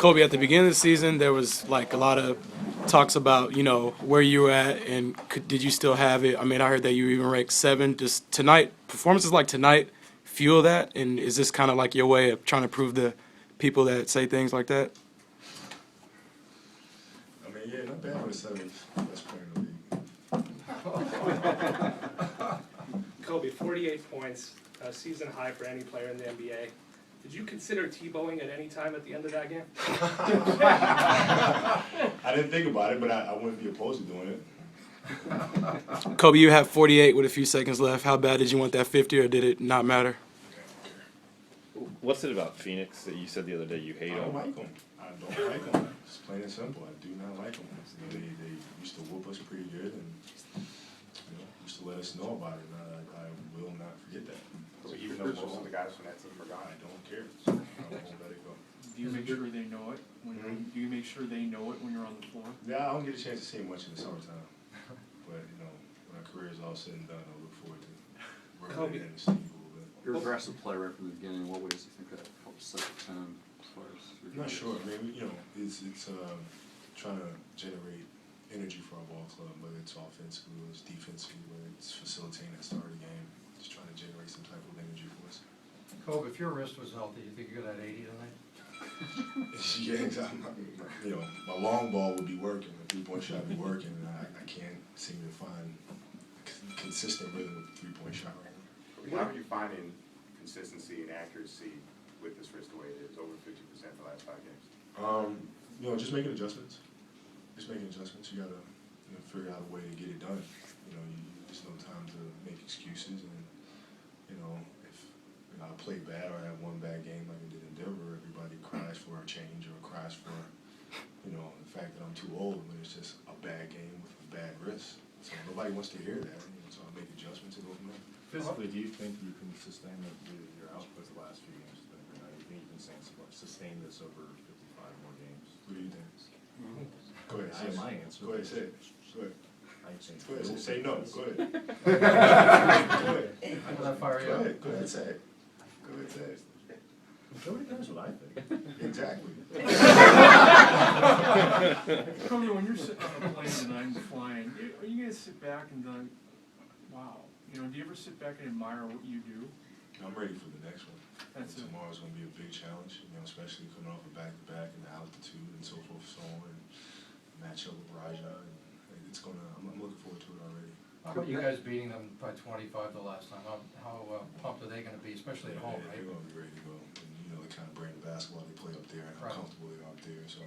Kobe, at the beginning of the season, there was like a lot of talks about where you were at and did you still have it? I mean, I heard that you even ranked 7. Just tonight, performances like tonight fuel that, and is this kind of like your way of trying to prove to people that say things like that? I mean, yeah, not bad with 7th best player in the league. Kobe, 48 points, a season high for any player in the NBA. Did you consider T-bowing at any time at the end of that game? I didn't think about it, but I wouldn't be opposed to doing it. Kobe, you have 48 with a few seconds left. How bad did you want that 50, or did it not matter? What's it about Phoenix that you said the other day you hate I don't them? like them. I don't like them. It's plain and simple. I do not like them. They used to whoop us pretty good and used to let us know about it. And I will not forget that. So even though most of the guys from that team are gone, I don't care. So I won't let it go. Do you make sure they know it when do you make sure they know it when you're on the floor? Yeah, I don't get a chance to see him much in the summertime. But when our career is all said and done, I look forward to working with him and Steve a little bit. You're an aggressive player right from the beginning. What ways do you think that helps set the tone as far as your I'm not game sure. goes? I mean, it's trying to generate energy for our ball club, whether it's offensively, whether it's defensively, whether it's facilitating that start of the game. Just trying to generate some type of energy for us. Kobe, if your wrist was healthy, you think you could have 80 tonight? Yeah, exactly. My long ball would be working, the 3-point shot would be working, and I can't seem to find consistent rhythm with the 3-point shot right now. how are you finding consistency and accuracy with this wrist the way it is, over 50% the last 5 games? Just making adjustments. Just making adjustments. You gotta figure out a way to get it done. There's no time to make excuses, and if I play bad or I have one bad game like I did in Denver, everybody cries for a change or cries for the fact that I'm too old when it's just a bad game with a bad wrist. So nobody wants to hear that. So I make adjustments and go from there. Physically, do you think you can sustain your output the last few games? Do you think you can sustain this over 55 more games? What do you think? Go ahead. I have my answer. Go ahead. Say it. Go ahead. I think Go ahead. Say no. Go ahead. Go ahead. Will that fire you Go up? ahead. Go ahead. Say it. Go ahead. Say it. Nobody knows what I think. Exactly. Kobe, when you're sitting on a plane tonight and flying, are you gonna sit back and like, wow? Do you ever sit back and admire what you do? I'm ready for the next one. Tomorrow's going to be a big challenge, especially coming off a back-to-back and the altitude and so forth, so on, and match up with Raja. And I'm looking forward to it already. How about you guys beating them by 25 the last time? How pumped are they going to be, especially at home, right? They're going to be ready to go. And, the kind of brand of basketball they play up there and how comfortable they are up there. So,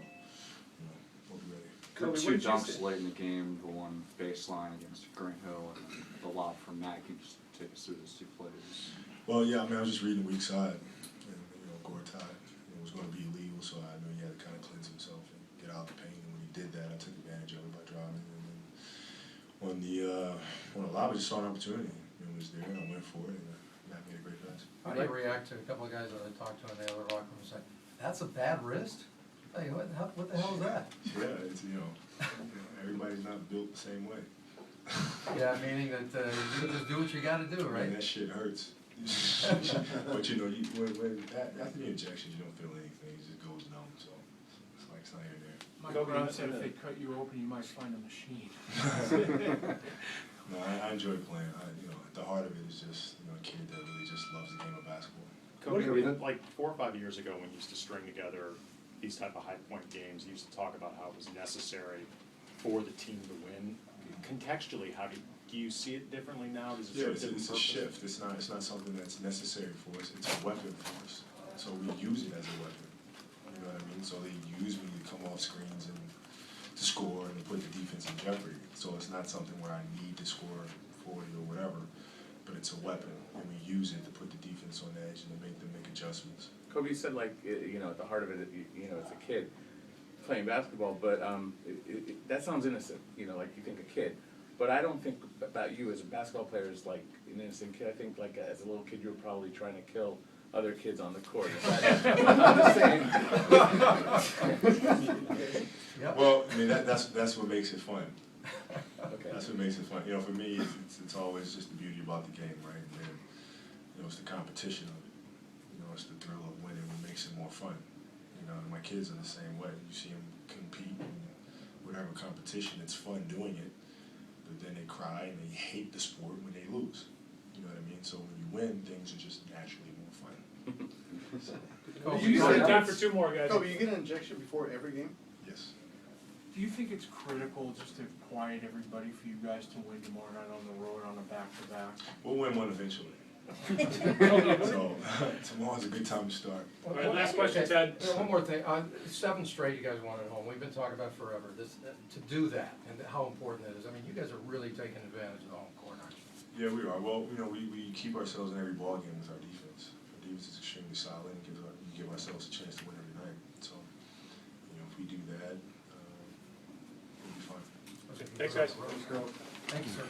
we'll be ready. Your Kobe, two what did you dunks say? late in the game, the one baseline against Grant Hill, and then the lob from Matt. Can you just take us through those 2 plays? Well, yeah, I was just reading the weak side, and Gortat was going to be illegal, so I knew he had to kind of cleanse himself and get out of the paint. And when he did that, I took advantage of it by driving. And then on the lob, I just saw an opportunity. It was there, and I went for it, and Matt made a great pass. How do you react to a couple of guys that I talked to in the other locker room and say, that's a bad wrist? Hey, what the hell is that? Yeah, it's everybody's not built the same way. Yeah, meaning that you just do what you got to do, right? Man, that shit hurts. But when after the injections, you don't feel anything. It just goes numb. So it's like it's not here there. Mike Brown said if they cut you open, you might find a machine. No, I enjoy playing. At the heart of it is just a kid that really just loves the game of basketball. Kobe, like 4 or 5 years ago when you used to string together these type of high point games, you used to talk about how it was necessary for the team to win. Contextually, how do you see it differently now? Does it serve a different It's a purpose? shift. It's not something that's necessary for us. It's a weapon for us. So we use it as a weapon. You know what I mean? So they use me to come off screens and to score and to put the defense in jeopardy. So it's not something where I need to score 40 or whatever, but it's a weapon, and we use it to put the defense on edge and to make them make adjustments. Kobe said, at the heart of it, it's a kid playing basketball, but that sounds innocent, like you think a kid. But I don't think about you as a basketball player as like an innocent kid. I think like as a little kid you were probably trying to kill other kids on the court. I'm just saying. Well, that's what makes it fun. Okay. That's what makes it fun. For me, it's always just the beauty about the game, right? And then, it's the competition of it. It's the thrill of winning what makes it more fun. And my kids are the same way. You see them compete in whatever competition, it's fun doing it, but then they cry and they hate the sport when they lose. You know what I mean? So when you win, things are just naturally more fun. You got time for two more, guys. Kobe, you get an injection before every game? Yes. Do you think it's critical just to quiet everybody for you guys to win tomorrow night on the road on a back-to-back? We'll win one eventually. So tomorrow's a good time to start. All right, last question, Ted. One more thing, 7 straight you guys won at home, we've been talking about forever, this, to do that, and how important that is, I mean, you guys are really taking advantage of the home court, aren't you? Yeah, we are. Well, you know, we keep ourselves in every ball game with our defense. Our defense is extremely solid and we give ourselves a chance to win every night. So, you know, if we do that, it'll be fun. Thanks, guys. Thank you, sir.